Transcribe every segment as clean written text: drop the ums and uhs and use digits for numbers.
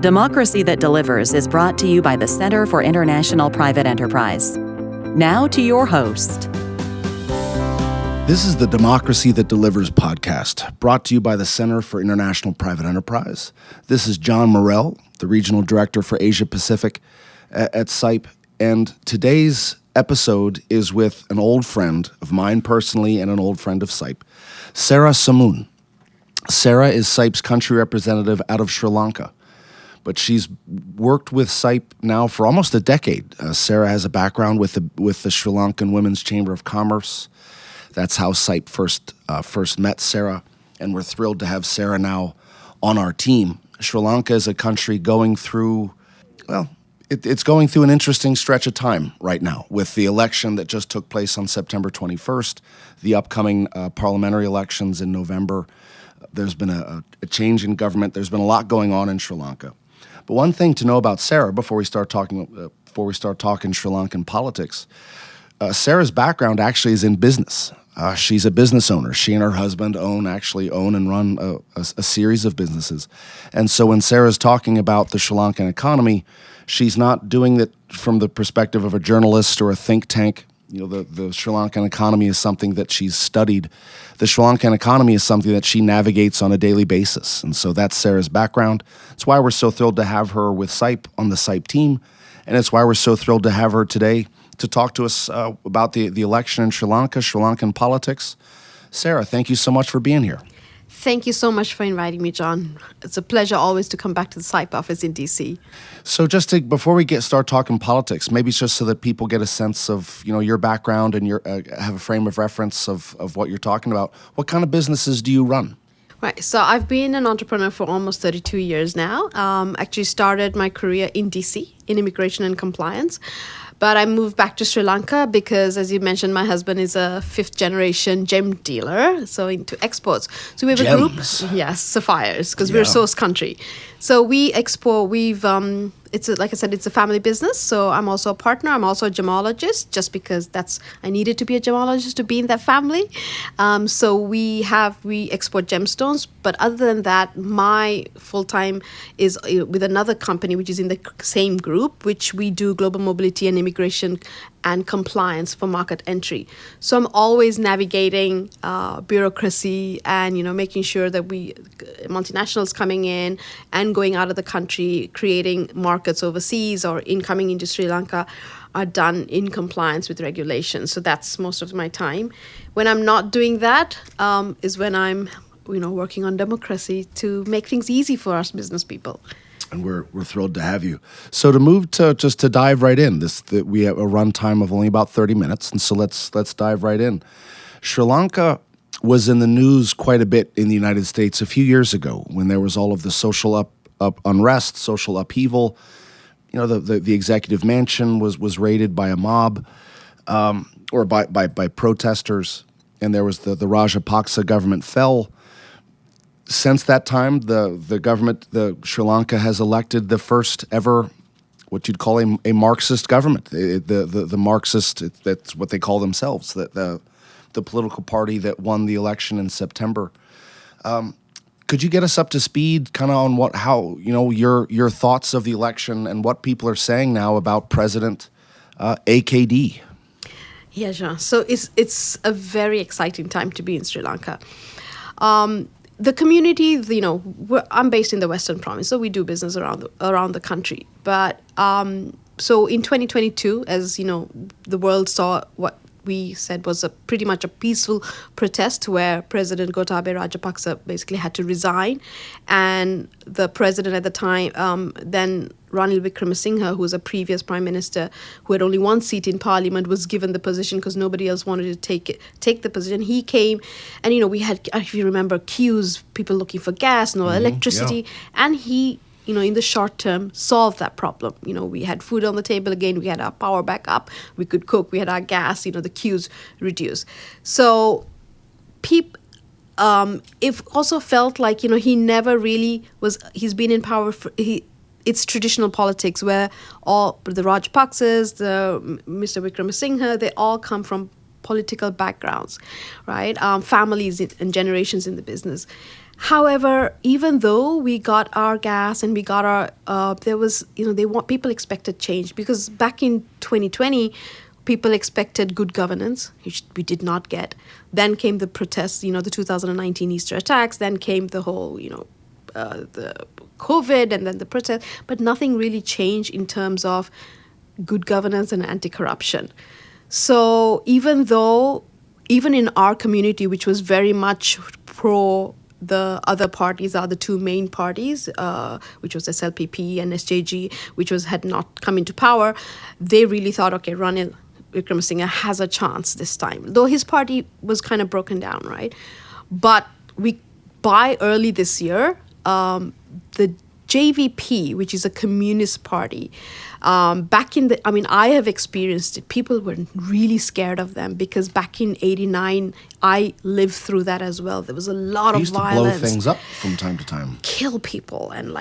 Democracy That Delivers is brought to you by the Center for International Private Enterprise. Now to your host. This is the Democracy That Delivers podcast, brought to you by the Center for International Private Enterprise. This is John Morrell, the Regional Director for Asia Pacific at CIPE, and today's episode is with an old friend of mine personally and an old friend of CIPE, Sarrah Sammoon. Sarrah is CIPE's country representative out of Sri Lanka, but she's worked with CIPE now for almost a decade. Sarrah has a background with the Sri Lankan Women's Chamber of Commerce. That's how CIPE first met Sarrah, and we're thrilled to have Sarrah now on our team. Sri Lanka is a country going through, it's going through an interesting stretch of time right now with the election that just took place on September 21st, the upcoming parliamentary elections in November. There's been a change in government. There's been a lot going on in Sri Lanka. But one thing to know about Sarrah before we start talking Sri Lankan politics, Sarrah's background actually is in business. She's a business owner. She and her husband own and run a series of businesses. And so when Sarrah's talking about the Sri Lankan economy, she's not doing it from the perspective of a journalist or a think tank. You know, the Sri Lankan economy is something that she's studied. The Sri Lankan economy is something that she navigates on a daily basis. And so that's Sarrah's background. It's why we're so thrilled to have her with CIPE on the CIPE team. And it's why we're so thrilled to have her today to talk to us about the election in Sri Lanka, Sri Lankan politics. Sarrah, thank you so much for being here. Thank you so much for inviting me, John. It's a pleasure always to come back to the CIPE office in D.C. So before we start talking politics, maybe it's just so that people get a sense of, your background and have a frame of reference of what you're talking about. What kind of businesses do you run? Right. So I've been an entrepreneur for almost 32 years now. Actually started my career in D.C. in immigration and compliance. But I moved back to Sri Lanka because, as you mentioned, my husband is a fifth-generation gem dealer, so into exports. So we have a group, yes, sapphires, because we're a source country. So we export. Like I said, it's a family business. So I'm also a partner. I'm also a gemologist, just because I needed to be a gemologist to be in that family. So we export gemstones. But other than that, my full time is with another company, which is in the same group, which we do global mobility and immigration and compliance for market entry. So I'm always navigating bureaucracy and making sure that multinationals coming in and going out of the country, creating markets overseas or coming into Sri Lanka are done in compliance with regulations. So that's most of my time. When I'm not doing that is when I'm working on democracy to make things easy for us business people. And we're thrilled to have you. So to dive right in, we have a run time of only about 30 minutes, and so let's dive right in. Sri Lanka was in the news quite a bit in the United States a few years ago when there was all of the social unrest, social upheaval. The executive mansion was raided by a mob or by protesters, and there was the Rajapaksa government fell. Since that time, the government, Sri Lanka, has elected the first ever, what you'd call a Marxist government. The Marxist, that's what they call themselves, the political party that won the election in September. Could you get us up to speed, kind of on your thoughts of the election and what people are saying now about President AKD? Yeah, Jean. So it's a very exciting time to be in Sri Lanka. The community, I'm based in the Western Province, so we do business around the country. But so in 2022, as the world saw what we said was pretty much a peaceful protest where President Gotabaya Rajapaksa basically had to resign, and the president at the time, then Ranil Wickremesinghe, who was a previous prime minister who had only one seat in parliament, was given the position because nobody else wanted to take the position. He came, and we had, if you remember, queues, people looking for gas, no electricity, and he, in the short term, solved that problem. We had food on the table again, we had our power back up, we could cook, we had our gas, the queues reduced. So it also felt like, he never really he's been in power it's traditional politics where all the Rajapaksas, the Mr. Wickremesinghe, they all come from political backgrounds, right? Families and generations in the business. However, even though we got our gas and we got our, there was, people expected change, because back in 2020, people expected good governance, which we did not get. Then came the protests, the 2019 Easter attacks. Then came the whole, the COVID, and then the protest. But nothing really changed in terms of good governance and anti-corruption. So even in our community, which was very much pro the other parties, are the two main parties, which was SLPP and SJG, which had not come into power, they really thought, okay, Ranil Wickremesinghe has a chance this time, though his party was kind of broken down, right? But by early this year, the JVP, which is a communist party, back in I have experienced it. People were really scared of them, because back in '89, I lived through that as well. There was a lot of violence. Used to blow things up from time to time. Kill people. And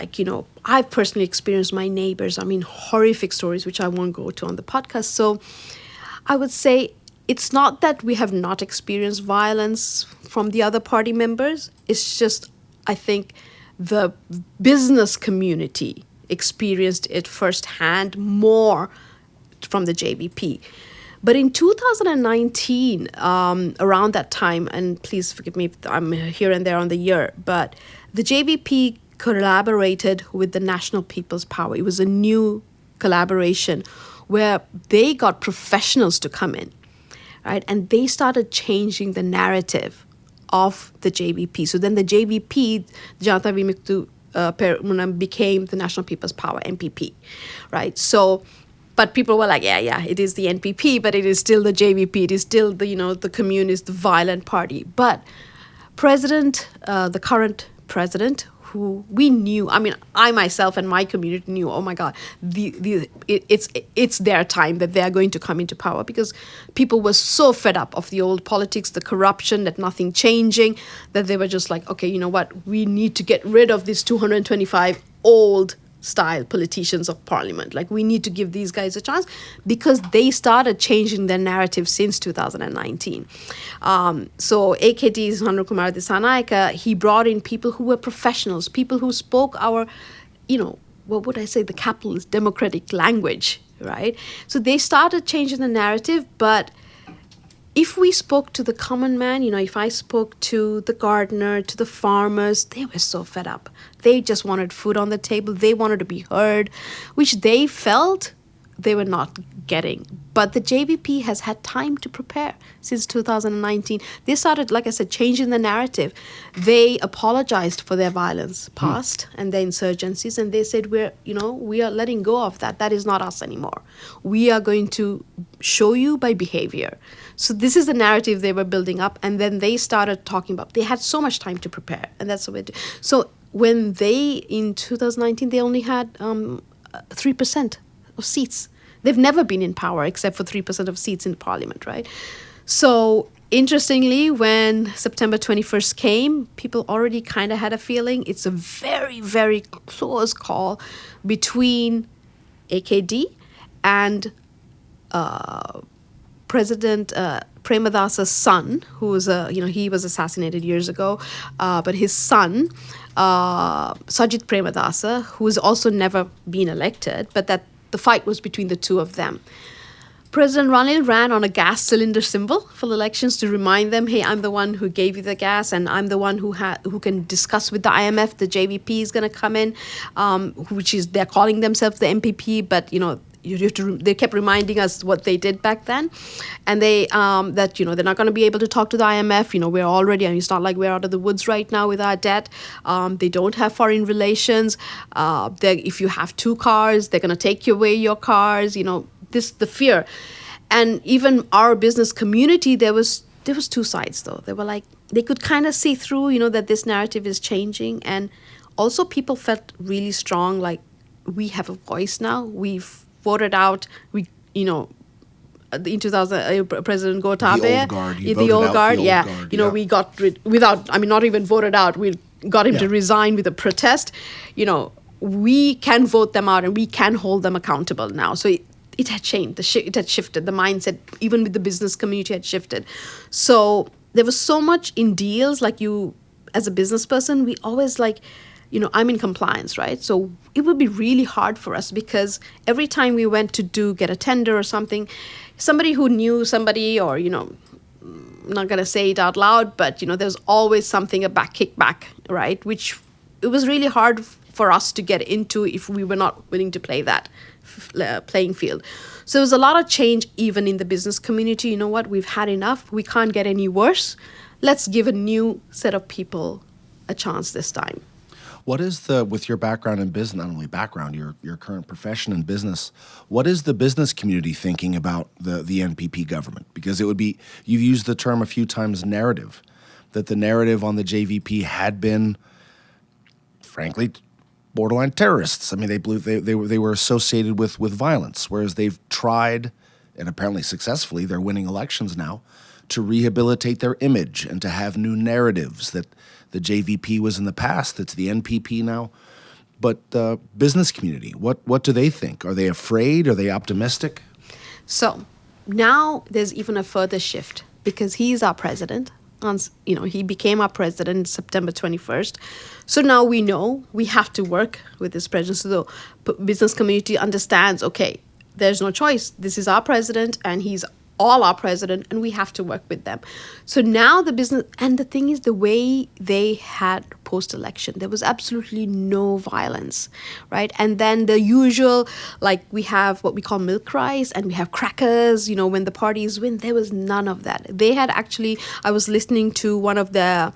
I've personally experienced my neighbors. Horrific stories, which I won't go to on the podcast. So I would say it's not that we have not experienced violence from the other party members. It's just, I think, the business community experienced it firsthand more from the JVP. But in 2019, around that time, and please forgive me if I'm here and there on the year, but the JVP collaborated with the National People's Power. It was a new collaboration where they got professionals to come in, right? And they started changing the narrative of the JVP. So then the JVP, Janata Vimuktu Peramuna, became the National People's Power, NPP, right? So, but people were like, yeah, it is the NPP, but it is still the JVP. It is still the communist, the violent party. But the current president, who we knew, I myself and my community knew, oh my God, it's their time that they're going to come into power, because people were so fed up of the old politics, the corruption, that nothing changing, that they were just like, okay, you know what, we need to get rid of these 225 old style politicians of parliament. We need to give these guys a chance, because they started changing their narrative since 2019. So AKT's Hanru Kumar Dissanayake, he brought in people who were professionals, people who spoke our, what would I say, the capitalist democratic language, right? So they started changing the narrative. But if we spoke to the common man, if I spoke to the gardener, to the farmers, they were so fed up. They just wanted food on the table. They wanted to be heard, which they felt they were not getting. But the JVP has had time to prepare since 2019. They started, like I said, changing the narrative. They apologized for their violence past and their insurgencies, and they said, we are letting go of that. That is not us anymore. We are going to show you by behavior. So this is the narrative they were building up, and then they started talking about, they had so much time to prepare, and that's the way. So when in 2019, they only had 3% of seats. They've never been in power except for 3% of seats in parliament, right? So interestingly, when September 21st came, people already kind of had a feeling it's a very, very close call between AKD and President Premadasa's son, who was he was assassinated years ago, but his son, Sajid Premadasa, who has also never been elected, but that the fight was between the two of them. President Ranil ran on a gas cylinder symbol for the elections to remind them, hey, I'm the one who gave you the gas, and I'm the one who can discuss with the IMF. The JVP is going to come in, they're calling themselves the MPP, but they kept reminding us what they did back then, and they're not going to be able to talk to the IMF. We're already, and it's not like we're out of the woods right now with our debt. They don't have foreign relations. If you have 2 cars, they're going to take away your cars. The fear. And even our business community, there was 2 sides though. They were like, they could kind of see through, that this narrative is changing, and also people felt really strong, like we have a voice now. We've voted out, in 2000, President Gotabaya, the old guard, we got rid, not even voted out, we got him to resign with a protest. We can vote them out and we can hold them accountable now. So it had changed, it had shifted, the mindset, even with the business community, had shifted. So there was so much in deals, like you as a business person, we always like, I'm in compliance, right? So it would be really hard for us because every time we went to get a tender or something, somebody who knew somebody, or, I'm not going to say it out loud, but, there's always something, a kickback, right? Which it was really hard for us to get into if we were not willing to play that playing field. So there was a lot of change even in the business community. You know what? We've had enough. We can't get any worse. Let's give a new set of people a chance this time. What is with your background in business, not only background, your current profession in business, what is the business community thinking about the NPP government? Because you've used the term a few times, narrative, that the narrative on the JVP had been, frankly, borderline terrorists. I mean, they were associated with violence, whereas they've tried, and apparently successfully, they're winning elections now, to rehabilitate their image and to have new narratives that the JVP was in the past, it's the NPP now. But the business community, what do they think? Are they afraid? Are they optimistic? So now there's even a further shift because he's our president. He became our president September 21st. So now we know we have to work with this president. So the business community understands, okay, there's no choice. This is our president and he's all our president, and we have to work with them. So now the business, and the thing is, the way they had post-election, there was absolutely no violence, right? And then the usual, like we have what we call milk rice and we have crackers, when the parties win, there was none of that. They had actually, I was listening to one of the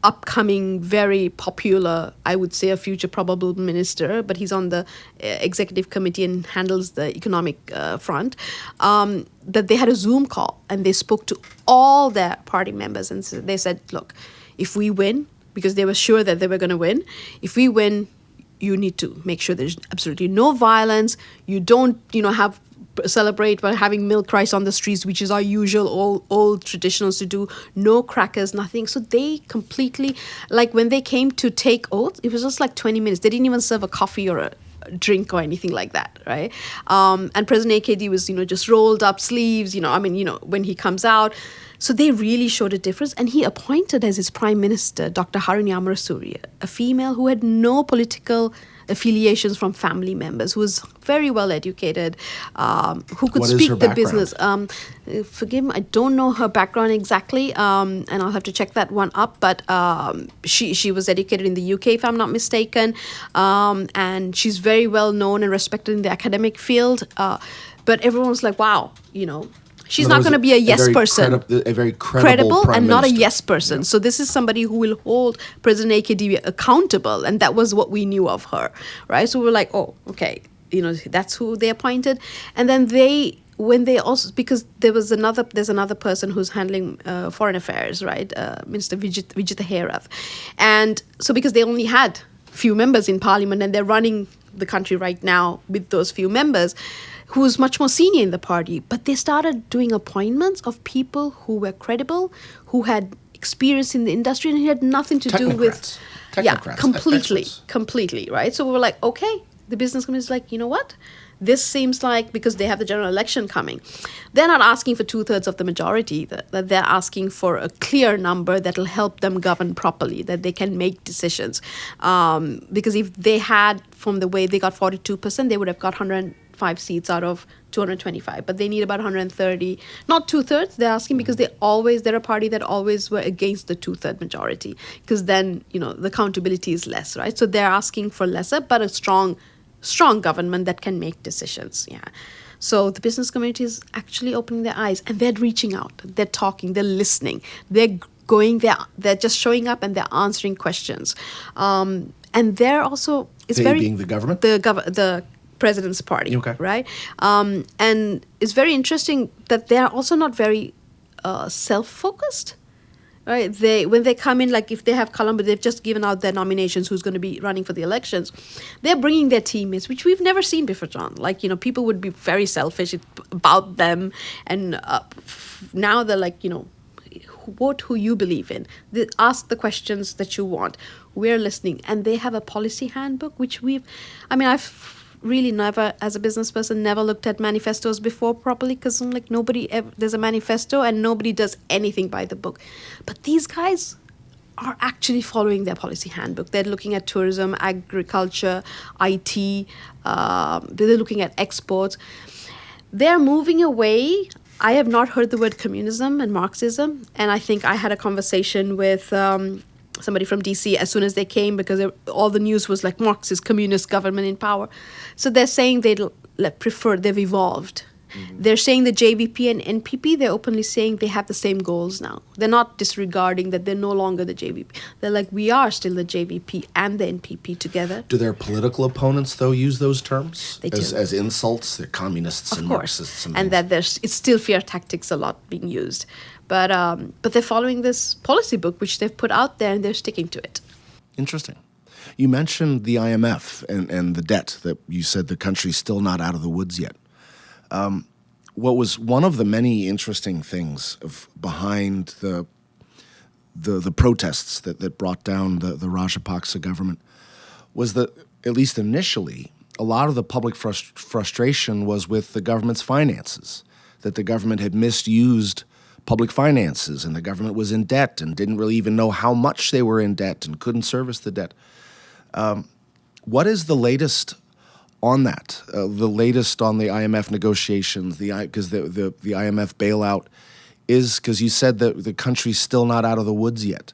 upcoming, very popular, I would say a future probable minister, but he's on the executive committee and handles the economic front, that they had a Zoom call and they spoke to all their party members and they said, look, if we win, because they were sure that they were going to win, if we win, you need to make sure there's absolutely no violence. You don't, celebrate by having milk rice on the streets, which is our usual old traditionals to do. No crackers, nothing. So they completely, like when they came to take oath, it was just like 20 minutes. They didn't even serve a coffee or a drink or anything like that, right? And President AKD was, just rolled up sleeves, when he comes out. So they really showed a difference. And he appointed as his prime minister, Dr. Harini Amarasuri, a female who had no political affiliations from family members, who was very well educated, who could speak the business. Forgive me, I don't know her background exactly, and I'll have to check that one up. But she was educated in the UK, if I'm not mistaken, and she's very well known and respected in the academic field. But everyone's like, wow, she's not going to be a yes person. A very credible prime and not minister. a yes person. Yeah. So this is somebody who will hold President AKD accountable. And that was what we knew of her, right? So we're like, oh, okay, that's who they appointed. And then because there's another person who's handling foreign affairs, right? Minister Vijita Herath. And so because they only had few members in parliament and they're running the country right now with those few members, who's much more senior in the party, but they started doing appointments of people who were credible, who had experience in the industry, and it had nothing to do with... completely, right? So we were like, okay, the business community is like, you know what? This seems like, because they have the general election coming, they're not asking for 2/3 of the majority, that they're asking for a clear number that will help them govern properly, that they can make decisions. Because if they had, from the way they got 42%, they would have got 105 seats out of 225, but they need about 130, not 2/3. They're asking because they're a party that always were against the 2/3 majority, because then, the accountability is less, right? So they're asking for lesser, but a strong government that can make decisions. Yeah. So the business community is actually opening their eyes and they're reaching out, they're talking, they're listening, they're going there, they're just showing up and they're answering questions. And they're also, being the government? The president's party, okay. Right? And it's very interesting that they're also not very self-focused. Right, when they come in, like if they have Colombo, they've just given out their nominations, who's going to be running for the elections. They're bringing their teammates, which we've never seen before, John. Like, people would be very selfish about them. And now they're like, vote who you believe in. Ask the questions that you want. We're listening. And they have a policy handbook, which I've really never, as a business person, never looked at manifestos before properly, because I'm like, there's a manifesto and nobody does anything by the book. But these guys are actually following their policy handbook. They're looking at tourism, agriculture, IT, they're looking at exports. They're moving away. I have not heard the word communism and Marxism, and I think I had a conversation with somebody from DC as soon as they came, because all the news was like Marxist, communist government in power. So they're saying they've evolved. They're saying the JVP and NPP, they're openly saying they have the same goals now. They're not disregarding that they're no longer the JVP. They're like, we are still the JVP and the NPP together. Do their political opponents, though, use those terms They do. as insults? They're communists and Course. Marxists. And that it's still fear tactics a lot being used. But they're following this policy book, which they've put out there, and they're sticking to it. Interesting. You mentioned the IMF and the debt, that you said the country's still not out of the woods yet. What was one of the many interesting things behind the protests that brought down the Rajapaksa government was that, at least initially, a lot of the public frustration was with the government's finances, that the government had misused public finances and the government was in debt and didn't really even know how much they were in debt and couldn't service the debt. What is the latest on that, the latest on the IMF negotiations, because the IMF bailout is, because you said that the country's still not out of the woods yet.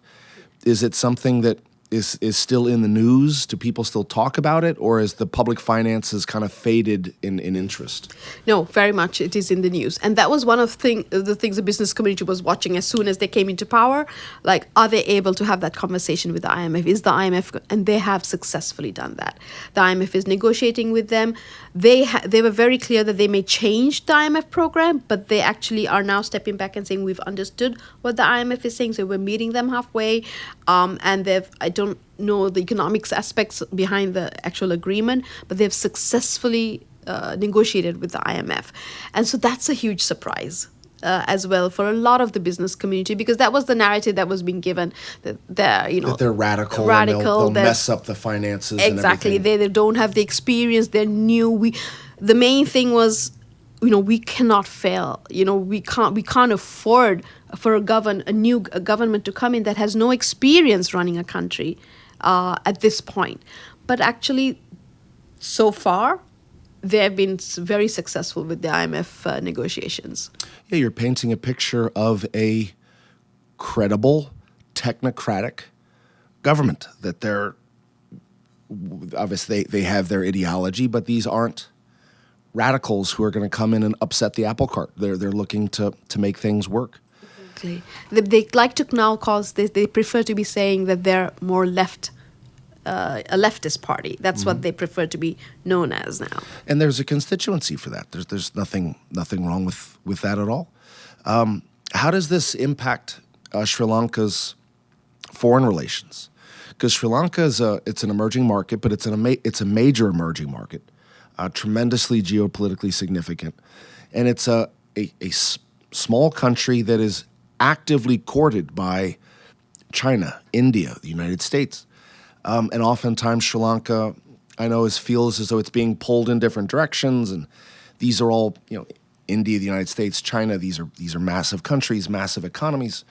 Is it something that is still in the news? Do people still talk about it, or is the public finances kind of faded in interest? No, very much it is in the news. And that was one of the things the business community was watching as soon as they came into power. Like, are they able to have that conversation with the IMF? Is the IMF... And they have successfully done that. The IMF is negotiating with them. They were very clear that they may change the IMF program, but they actually are now stepping back and saying, we've understood what the IMF is saying, so we're meeting them halfway. And I don't know the economics aspects behind the actual agreement, but they've successfully negotiated with the IMF. And so that's a huge surprise as well for a lot of the business community, because that was the narrative that was being given, that they're radical and they'll mess up the finances. Exactly. And everything. They don't have the experience. They're new. The main thing was, we cannot fail. We can't afford for a new government to come in that has no experience running a country at this point. But actually, so far, they have been very successful with the IMF negotiations. Yeah, you're painting a picture of a credible, technocratic government, that they're obviously they have their ideology, but these aren't radicals who are going to come in and upset the apple cart. They're looking to make things work. Exactly. They like to now they prefer to be saying that they're more left, a leftist party. That's what they prefer to be known as now. And there's a constituency for that. There's nothing wrong with that at all. How does this impact Sri Lanka's foreign relations? Because Sri Lanka it's an emerging market, but it's a major emerging market, tremendously geopolitically significant, and it's a small country that is actively courted by China, India, the United States. And oftentimes Sri Lanka, I know, feels as though it's being pulled in different directions. And these are all, India, the United States, China, these are massive countries, massive economies.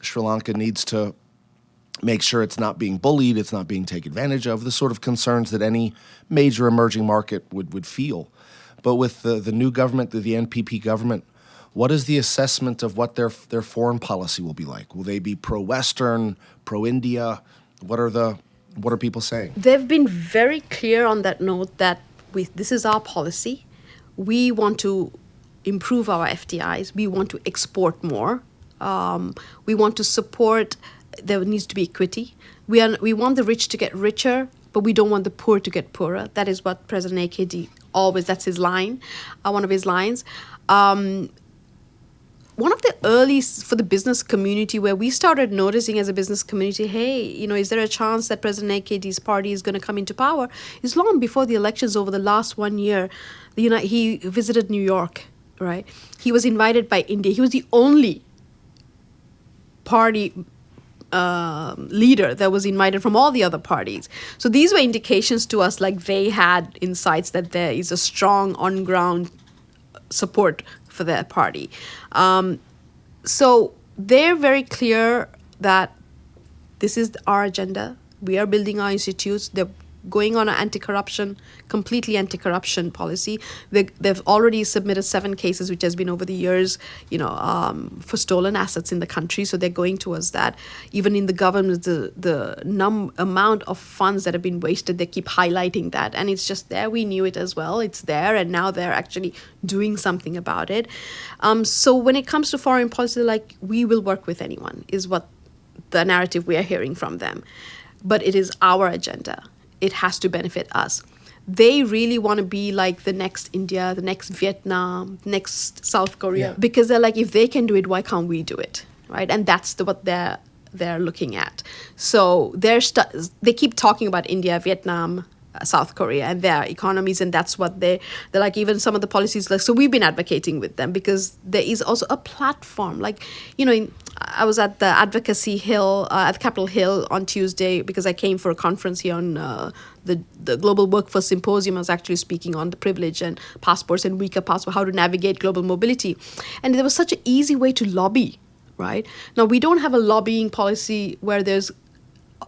Sri Lanka needs to make sure it's not being bullied, it's not being taken advantage of, the sort of concerns that any major emerging market would feel. But with the new government, the NPP government, what is the assessment of what their foreign policy will be like? Will they be pro-Western, pro-India? What are people saying? They've been very clear on that note that this is our policy. We want to improve our FDIs. We want to export more. We want to support. There needs to be equity. We want the rich to get richer, but we don't want the poor to get poorer. That is what President AKD always. That's his line, one of his lines. One of the early for the business community where we started noticing as a business community, hey, is there a chance that President AKD's party is going to come into power? Is long before the elections over the last 1 year, he visited New York, right? He was invited by India. He was the only party leader that was invited from all the other parties. So these were indications to us, like they had insights that there is a strong on-ground support for their party. So they're very clear that this is our agenda. We are building our institutes. They're going on an completely anti-corruption policy. They've already submitted 7 cases, which has been over the years, for stolen assets in the country. So they're going towards that. Even in the government, the amount of funds that have been wasted, they keep highlighting that. And it's just there. We knew it as well. It's there. And now they're actually doing something about it. So when it comes to foreign policy, like, we will work with anyone, is what the narrative we are hearing from them. But it is our agenda. It has to benefit us. They really want to be like the next India, the next Vietnam, next South Korea, because they're like, if they can do it, why can't we do it, right? And that's what they're looking at. So they keep talking about India, Vietnam, South Korea and their economies, and that's what they're like. Even some of the policies, like, so we've been advocating with them because there is also a platform. Like, I was at the Advocacy Hill at Capitol Hill on Tuesday because I came for a conference here on the Global Workforce Symposium. I was actually speaking on the privilege and passports and weaker passport, how to navigate global mobility, and there was such an easy way to lobby. Right now, we don't have a lobbying policy where there's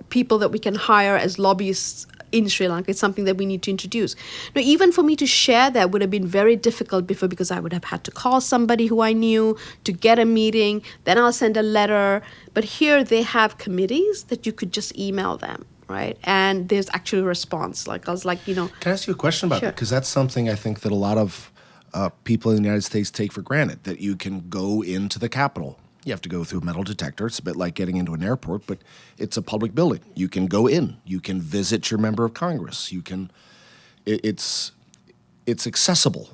people that we can hire as lobbyists in Sri Lanka. It's something that we need to introduce. Now, even for me to share that would have been very difficult before, because I would have had to call somebody who I knew to get a meeting, then I'll send a letter. But here they have committees that you could just email them, right? And there's actually a response. Like, I was like, Can I ask you a question about that? Because that's something I think that a lot of people in the United States take for granted, that you can go into the Capitol. You have to go through a metal detector. It's a bit like getting into an airport, but it's a public building. You can go in. You can visit your member of Congress. You can. It's accessible.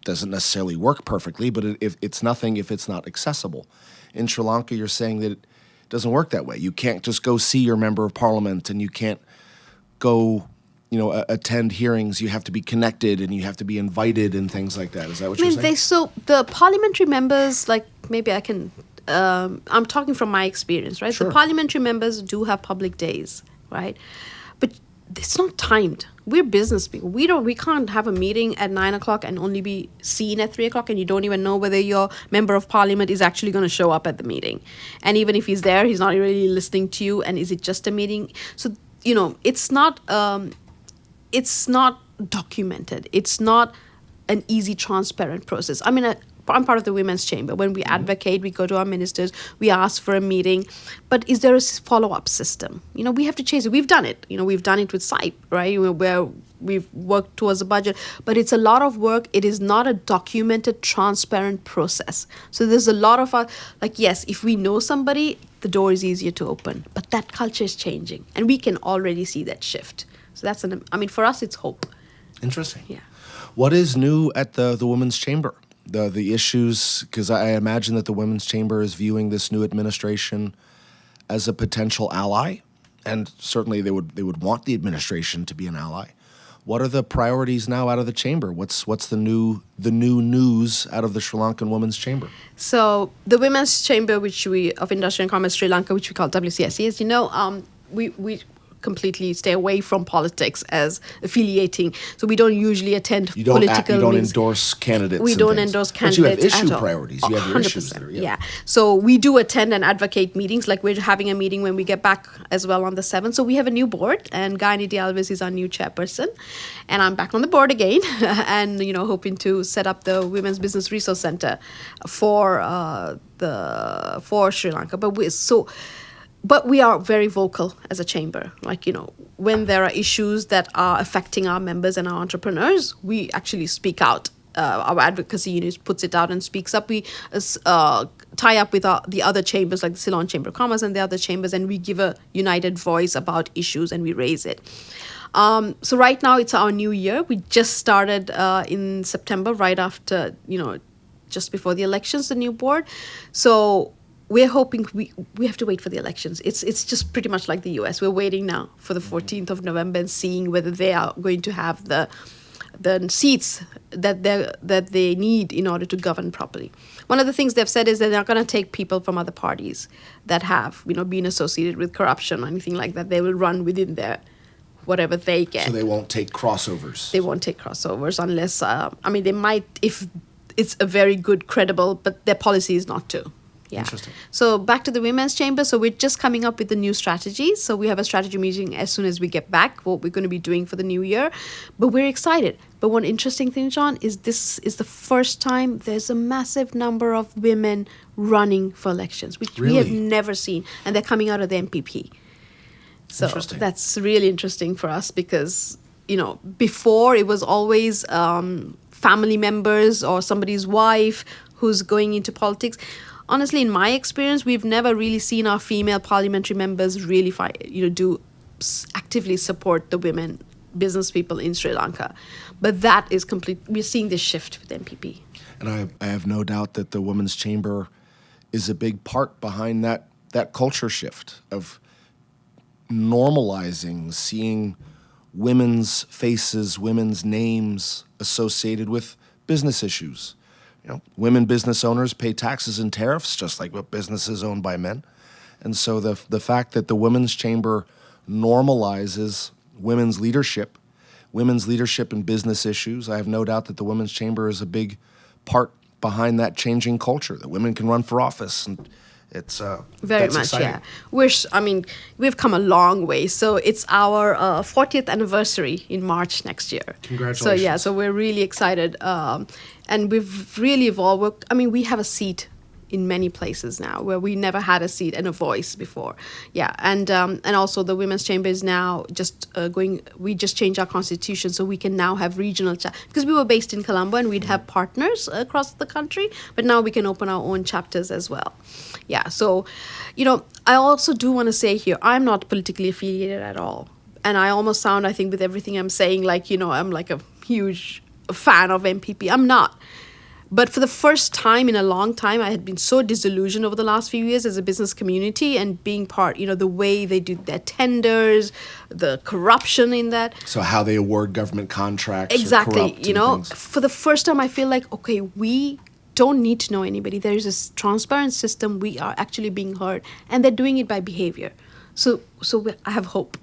Doesn't necessarily work perfectly, but it's nothing if it's not accessible. In Sri Lanka, you're saying that it doesn't work that way. You can't just go see your member of parliament, and you can't go, attend hearings. You have to be connected, and you have to be invited, and things like that. Is that what you're saying? So the parliamentary members, like, maybe I can. I'm talking from my experience, right? Sure. The parliamentary members do have public days, right? But it's not timed. We're business people. We can't have a meeting at 9:00 and only be seen at 3:00, and you don't even know whether your member of parliament is actually going to show up at the meeting. And even if he's there, he's not really listening to you. And is it just a meeting? So, it's not documented. It's not an easy, transparent process. I mean, I'm part of the Women's Chamber. When we advocate, we go to our ministers, we ask for a meeting. But is there a follow-up system? We have to chase it. We've done it. We've done it with CIPE, right? Where we've worked towards a budget. But it's a lot of work. It is not a documented, transparent process. So there's a lot of, yes, if we know somebody, the door is easier to open. But that culture is changing. And we can already see that shift. So for us, it's hope. Interesting. Yeah. What is new at the Women's Chamber? The issues, because I imagine that the Women's Chamber is viewing this new administration as a potential ally, and certainly they would want the administration to be an ally. What are the priorities now out of the chamber? What's the new news out of the Sri Lankan Women's Chamber? So the Women's Chamber, of Industry and Commerce Sri Lanka, which we call WCSC, as you know, we completely stay away from politics as affiliating. So we don't usually attend political meetings. You don't endorse candidates. We don't endorse candidates. But you have issue at all. priorities. You have your issues there. Yeah. So we do attend and advocate meetings. Like, we're having a meeting when we get back as well on the 7th. So we have a new board, and Gaini Alves is our new chairperson. And I'm back on the board again and, hoping to set up the Women's Business Resource Center for Sri Lanka. But we are very vocal as a chamber. Like, when there are issues that are affecting our members and our entrepreneurs, we actually speak out. Our advocacy unit puts it out and speaks up. We tie up with the other chambers, like the Ceylon Chamber of Commerce and the other chambers, and we give a united voice about issues and we raise it. So right now it's our new year. We just started in September, right after, just before the elections, the new board. So we're hoping we have to wait for the elections. It's just pretty much like the US. We're waiting now for the 14th of November and seeing whether they are going to have the seats that they need in order to govern properly. One of the things they've said is that they're not going to take people from other parties that have been associated with corruption or anything like that. They will run within their whatever they get. So they won't take crossovers. They won't take crossovers unless they might if it's a very good credible, but their policy is not to. Yeah. Interesting. So back to the Women's Chamber. So we're just coming up with the new strategies. So we have a strategy meeting as soon as we get back, what we're going to be doing for the new year. But we're excited. But one interesting thing, John, is this is the first time there's a massive number of women running for elections, which we have Really? never seen. And they're coming out of the MPP. So Interesting. that's really interesting for us because, before it was always family members or somebody's wife who's going into politics. Honestly, in my experience, we've never really seen our female parliamentary members really actively support the women business people in Sri Lanka. But that is complete. We're seeing this shift with MPP. And I have no doubt that the Women's Chamber is a big part behind that culture shift of normalizing, seeing women's faces, women's names associated with business issues. Women business owners pay taxes and tariffs just like what businesses owned by men. And so the fact that the Women's Chamber normalizes women's leadership in business issues, I have no doubt that the Women's Chamber is a big part behind that changing culture, that women can run for office. And it's very that's much, exciting. yeah. We've come a long way. So it's our 40th anniversary in March next year. Congratulations. So we're really excited, and we've really evolved. We have a seat in many places now where we never had a seat and a voice before. Yeah, and also the Women's Chamber is now just we just changed our constitution so we can now have regional because we were based in Colombo and we'd have partners across the country, but now we can open our own chapters as well. Yeah, so, I also do want to say here, I'm not politically affiliated at all. And I almost sound, I think, with everything I'm saying, I'm like a huge fan of MPP. I'm not. But for the first time in a long time, I had been so disillusioned over the last few years as a business community and being part, the way they do their tenders, the corruption in that. So how they award government contracts. Exactly. Or corrupt and things. For the first time, I feel like, okay, we don't need to know anybody. There is a transparent system. We are actually being heard. And they're doing it by behavior. So I have hope,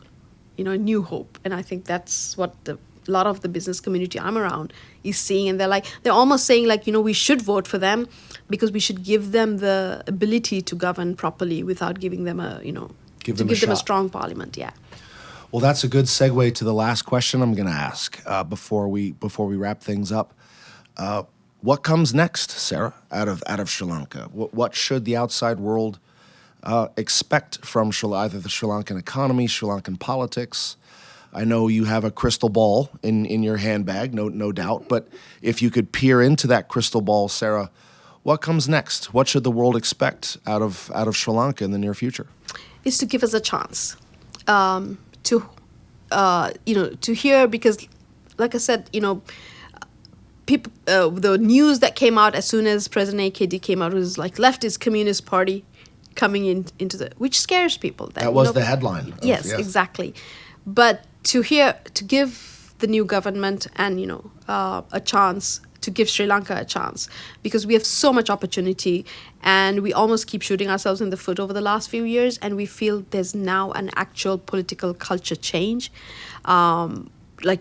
new hope. And I think that's what a lot of the business community I'm around is seeing. And they're almost saying we should vote for them because we should give them the ability to govern properly without giving them give them a strong parliament. Yeah. Well, that's a good segue to the last question I'm going to ask before we wrap things up. What comes next, Sarrah, out of Sri Lanka? What should the outside world expect from either the Sri Lankan economy, Sri Lankan politics? I know you have a crystal ball in your handbag, no doubt. But if you could peer into that crystal ball, Sarrah, what comes next? What should the world expect out of Sri Lanka in the near future? Is to give us a chance to hear, because, like I said, people, the news that came out as soon as President AKD came out was leftist Communist Party coming into which scares people. That was the headline. Yes, exactly. But to give the new government and a chance, to give Sri Lanka a chance, because we have so much opportunity and we almost keep shooting ourselves in the foot over the last few years, and we feel there's now an actual political culture change.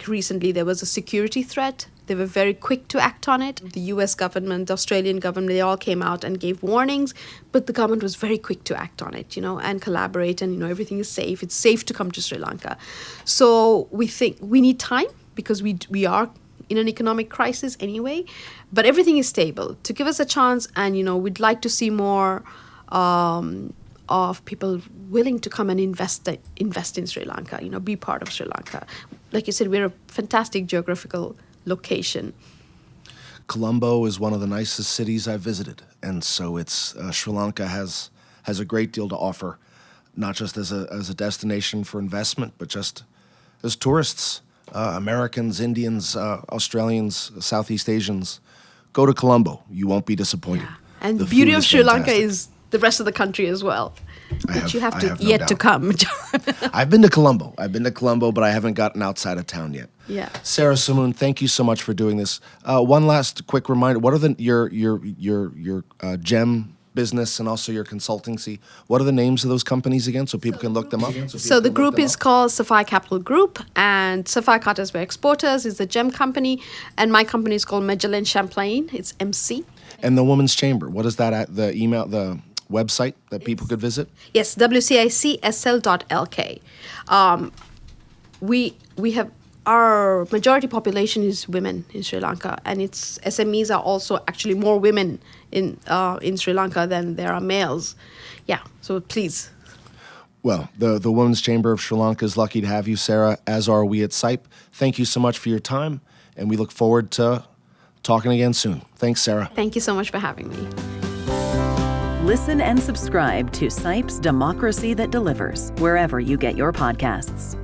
Recently there was a security threat. They were very quick to act on it. The US government, the Australian government, they all came out and gave warnings, but the government was very quick to act on it, and collaborate, and, everything is safe. It's safe to come to Sri Lanka. So we think we need time because we are in an economic crisis anyway, but everything is stable. To give us a chance, and, we'd like to see more of people willing to come and invest in Sri Lanka, be part of Sri Lanka. Like you said, we're a fantastic geographical location. Colombo is one of the nicest cities I've visited, and so it's Sri Lanka has a great deal to offer, not just as a destination for investment, but just as tourists, Americans, Indians, Australians, Southeast Asians. Go to Colombo; you won't be disappointed. Yeah. And the beauty food of is Sri Lanka fantastic. is the rest of the country as well. But you have I to have no yet to doubt. come. I've been to Colombo, but I haven't gotten outside of town yet. Yeah. Sarrah Sammoon, thank you so much for doing this. One last quick reminder: what are your GEM business and also your consultancy? What are the names of those companies again, so people can look them up? So the group is called Sapphire Capital Group, and Sapphire Carters were exporters is the GEM company, and my company is called Magellan Champlain. It's MC. And the Women's Chamber, what is that? The email, the website that people could visit? Yes, wcicsl.lk. We have our majority population is women in Sri Lanka, and its SMEs are also actually more women in Sri Lanka than there are males. Yeah, so please. Well, the Women's Chamber of Sri Lanka is lucky to have you, Sarah, as are we at CIPE. Thank you so much for your time, and we look forward to talking again soon. Thanks, Sarah. Thank you so much for having me. Listen and subscribe to CIPE's Democracy That Delivers wherever you get your podcasts.